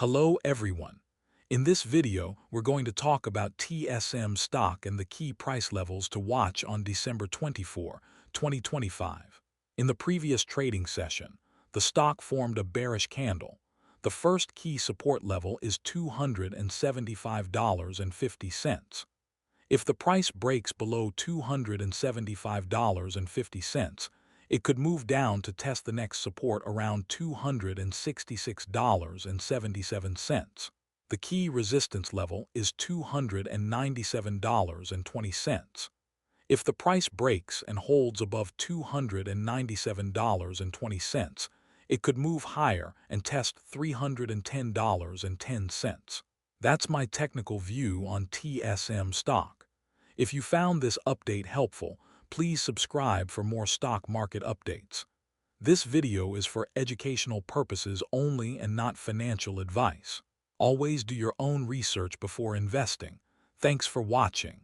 Hello everyone. In this video, we're going to talk about TSM stock and the key price levels to watch on December 24, 2025. In the previous trading session, the stock formed a bearish candle. The first key support level is $275.50. If the price breaks below $275.50, it could move down to test the next support around $266.77. The key resistance level is $297.20. If the price breaks and holds above $297.20, it could move higher and test $310.10. That's my technical view on TSM stock. If you found this update helpful, please subscribe for more stock market updates. This video is for educational purposes only and not financial advice. Always do your own research before investing. Thanks for watching.